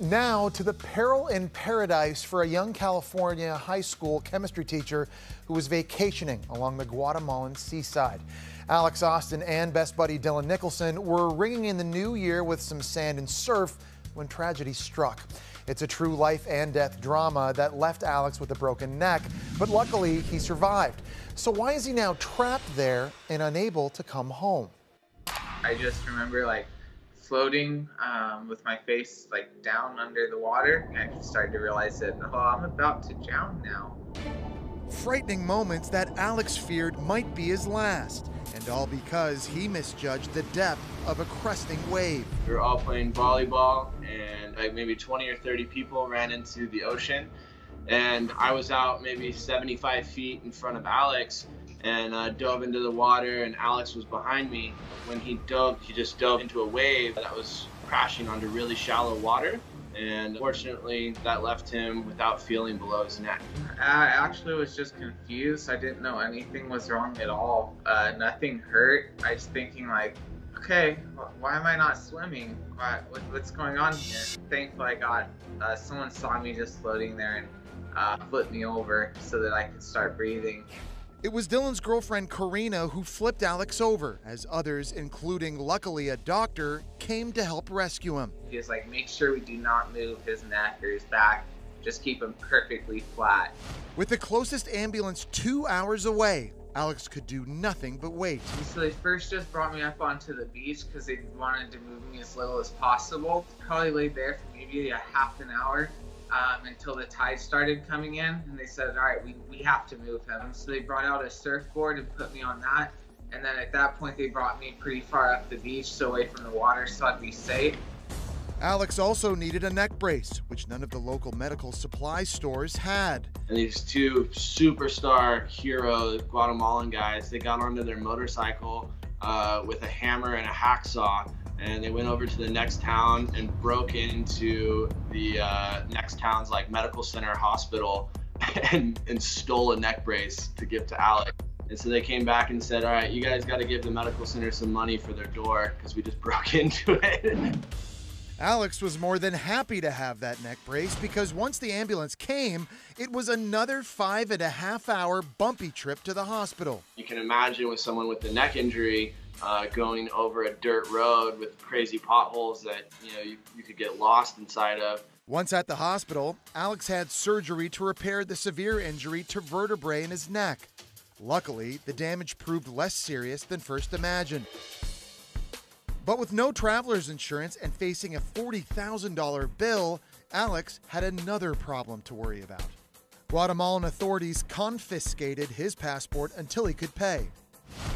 Now to the peril in paradise for a young California high school chemistry teacher who was vacationing along the Guatemalan seaside. Alex Austin and best buddy Dylan Nicholson were ringing in the new year with some sand and surf when tragedy struck. It's a true life and death drama that left Alex with a broken neck, but luckily he survived. So why is he now trapped there and unable to come home? I just remember floating with my face down under the water. I started to realize that, oh, I'm about to drown now. Frightening moments that Alex feared might be his last, and all because he misjudged the depth of a cresting wave. We were all playing volleyball, and maybe 20 or 30 people ran into the ocean, and I was out maybe 75 feet in front of Alex and dove into the water, and Alex was behind me. When he dove, he just dove into a wave that was crashing onto really shallow water, and fortunately that left him without feeling below his neck. I actually was just confused. I didn't know anything was wrong at all. Nothing hurt. I was thinking okay, why am I not swimming? What's going on here? Thankfully someone saw me just floating there and flipped me over so that I could start breathing. It was Dylan's girlfriend Karina who flipped Alex over, as others, including luckily a doctor, came to help rescue him. He was like, make sure we do not move his neck or his back. Just keep him perfectly flat. With the closest ambulance 2 hours away, Alex could do nothing but wait. So they first just brought me up onto the beach because they wanted to move me as little as possible. Probably laid there for maybe a half an hour. Until the tide started coming in, and they said, all right, we have to move him. So they brought out a surfboard and put me on that, and then at that point they brought me pretty far up the beach, so away from the water, so I'd be safe. Alex also needed a neck brace, which none of the local medical supply stores had. And these two superstar hero Guatemalan guys, they got onto their motorcycle with a hammer and a hacksaw, and they went over to the next town and broke into the next town's medical center hospital and stole a neck brace to give to Alex. And so they came back and said, all right, you guys got to give the medical center some money for their door because we just broke into it. Alex was more than happy to have that neck brace because once the ambulance came, it was another 5.5-hour bumpy trip to the hospital. You can imagine with someone with a neck injury going over a dirt road with crazy potholes that you could get lost inside of. Once at the hospital, Alex had surgery to repair the severe injury to vertebrae in his neck. Luckily, the damage proved less serious than first imagined. But with no traveler's insurance and facing a $40,000 bill, Alex had another problem to worry about. Guatemalan authorities confiscated his passport until he could pay.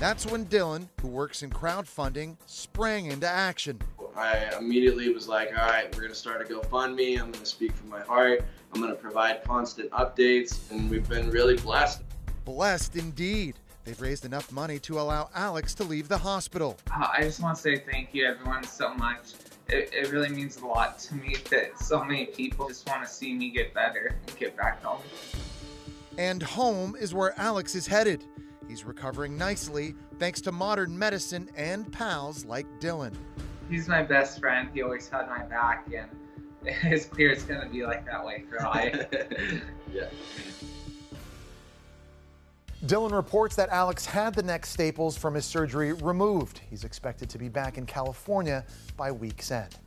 That's when Dylan, who works in crowdfunding, sprang into action. I immediately was like, all right, we're going to start a GoFundMe. I'm going to speak from my heart. I'm going to provide constant updates, and we've been really blessed. Blessed indeed. They've raised enough money to allow Alex to leave the hospital. I just want to say thank you, everyone, so much. It really means a lot to me that so many people just want to see me get better and get back home. And home is where Alex is headed. He's recovering nicely thanks to modern medicine and pals like Dylan. He's my best friend. He always had my back, and it's clear it's going to be like that way for life. Yeah. Dylan reports that Alex had the neck staples from his surgery removed. He's expected to be back in California by week's end.